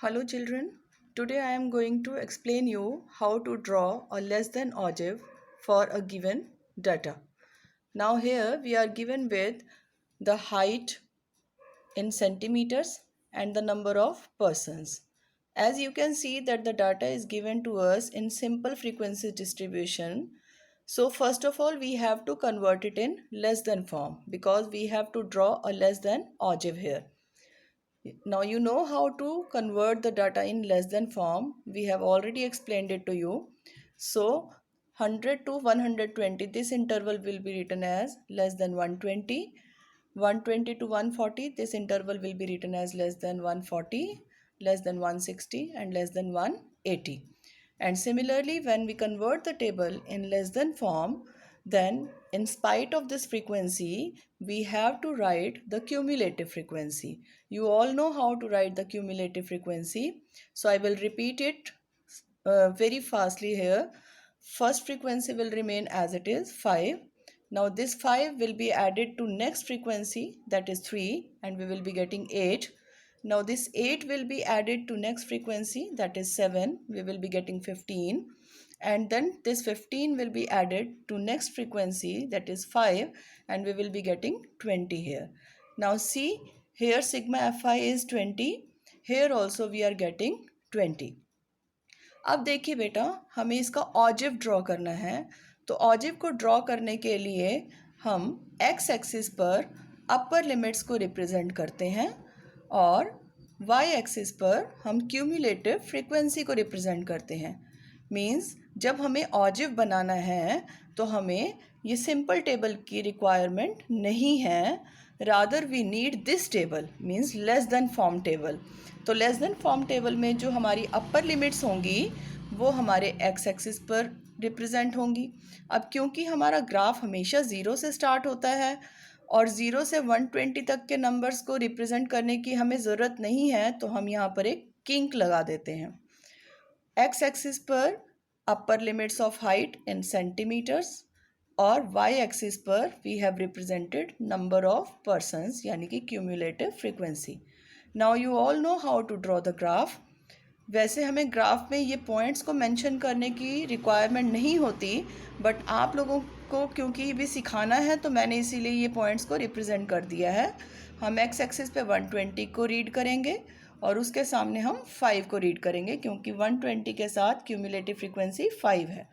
Hello children, today I am going to explain you how to draw a less than ogive for a given data. Now here we are given with the height in centimeters and the number of persons. As you can see that the data is given to us in simple frequency distribution. So first of all we have to convert it in less than form because we have to draw a less than ogive here. Now you know how to convert the data in less than form. We have already explained it to you. So 100 to 120, this interval will be written as less than 120. 120 to 140, this interval will be written as less than 140, less than 160 and less than 180. And similarly, when we convert the table in less than form, then in spite of this frequency, we have to write the cumulative frequency. You all know how to write the cumulative frequency. So I will repeat it very fastly here. First frequency will remain as it is, 5. Now this 5 will be added to next frequency, that is 3, and we will be getting 8. Now this 8 will be added to next frequency, that is 7. We will be getting 15. And then this 15 will be added to next frequency, that is 5, and we will be getting 20 here. Now see, here sigma fi is 20. Here also we are getting 20. अब देखिए बेटा, हमें इसका ऑजिव draw करना है. तो ऑजिव को draw करने के लिए हम एक्स एक्सिस पर अपर लिमिट्स को रिप्रेजेंट करते हैं और वाई एक्सिस पर हम क्यूमुलेटिव फ्रीक्वेंसी को रिप्रेजेंट करते हैं. मीन्स जब हमें ऑजिव बनाना है तो हमें ये सिंपल टेबल की रिक्वायरमेंट नहीं है. Rather we need this table, means less than form table. तो लेस देन फॉर्म टेबल में जो हमारी अपर लिमिट्स होंगी वो हमारे एक्स एक्सिस पर रिप्रेजेंट होंगी. अब क्योंकि हमारा ग्राफ हमेशा ज़ीरो से स्टार्ट होता है और 0 से 120 तक के नंबर्स को रिप्रेजेंट करने की हमें ज़रूरत नहीं है, तो हम यहाँ पर एक किंक लगा देते हैं. एक्स एक्सिस पर upper limits of height in centimetres और वाई एक्सिस पर we have represented number of persons यानी कि cumulative frequency. Now you all know how to draw the graph. वैसे हमें ग्राफ में ये पॉइंट्स को मेंशन करने की रिक्वायरमेंट नहीं होती, बट आप लोगों को क्योंकि भी सिखाना है तो मैंने इसीलिए ये पॉइंट्स को रिप्रेजेंट कर दिया है. हम एक्स एक्सिस पे 120 को रीड करेंगे और उसके सामने हम 5 को रीड करेंगे क्योंकि 120 के साथ क्यूमुलेटिव फ्रीक्वेंसी 5 है.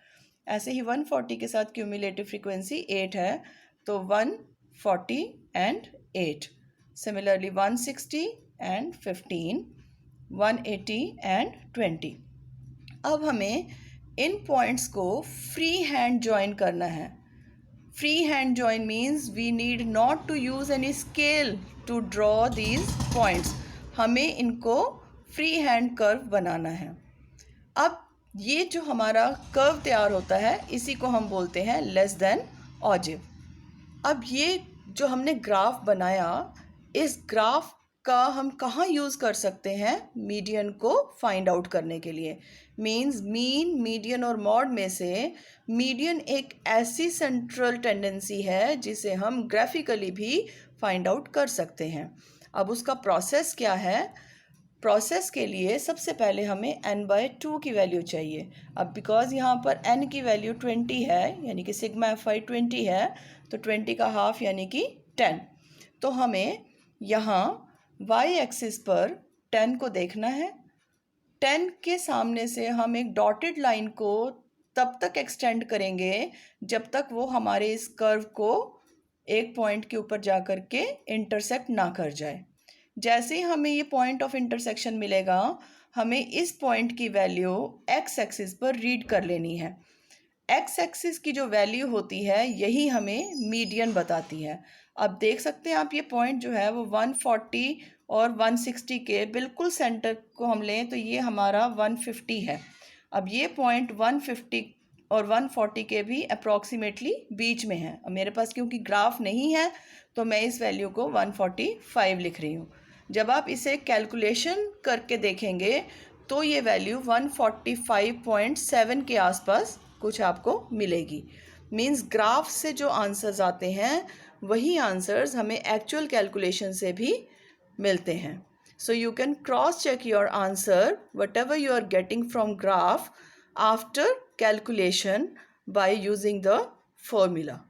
ऐसे ही 140 के साथ क्यूमुलेटिव फ्रीक्वेंसी 8 है, तो 140 एंड 8. Similarly 160 and 15, 180 and 20. अब हमें इन पॉइंट्स को फ्री हैंड ज्वाइन करना है. Free hand join means we need not to use any scale to draw these points. हमें इनको फ्री हैंड कर्व बनाना है. अब ये जो हमारा कर्व तैयार होता है इसी को हम बोलते हैं लेस देन ऑजिव. अब ये जो हमने ग्राफ बनाया, इस ग्राफ का हम कहाँ यूज़ कर सकते हैं मीडियन को फाइंड आउट करने के लिए. मीन्स मीन, मीडियन और मॉड में से मीडियन एक ऐसी सेंट्रल टेंडेंसी है जिसे हम ग्राफिकली भी फाइंड आउट कर सकते हैं. अब उसका प्रोसेस क्या है? प्रोसेस के लिए सबसे पहले हमें n/2 की वैल्यू चाहिए. अब बिकॉज यहाँ पर n की वैल्यू 20 है यानी कि सिग्मा fi 20 है, तो 20 का हाफ यानी कि 10. तो हमें यहाँ y एक्सिस पर 10 को देखना है. 10 के सामने से हम एक डॉटेड लाइन को तब तक एक्सटेंड करेंगे जब तक वो हमारे इस कर्व को एक पॉइंट के ऊपर जा कर के इंटरसेक्ट ना कर जाए. जैसे ही हमें ये पॉइंट ऑफ इंटरसेक्शन मिलेगा, हमें इस पॉइंट की वैल्यू एक्स एक्सिस पर रीड कर लेनी है. एक्स एक्सिस की जो वैल्यू होती है यही हमें मीडियन बताती है. अब देख सकते हैं आप ये पॉइंट जो है वो 140 और 160 के बिल्कुल सेंटर को हम लें तो ये हमारा 150 है. अब ये पॉइंट 150 और 140 के भी अप्रॉक्सीमेटली बीच में है. अब मेरे पास क्योंकि ग्राफ नहीं है तो मैं इस वैल्यू को 145 लिख रही हूँ. जब आप इसे कैलकुलेशन करके देखेंगे तो ये वैल्यू 145.7 के आसपास कुछ आपको मिलेगी. मीन्स ग्राफ से जो आंसर्स आते हैं वही आंसर्स हमें एक्चुअल कैलकुलेशन से भी मिलते हैं. So you can cross check your answer, whatever you are getting from graph, after calculation by using the formula.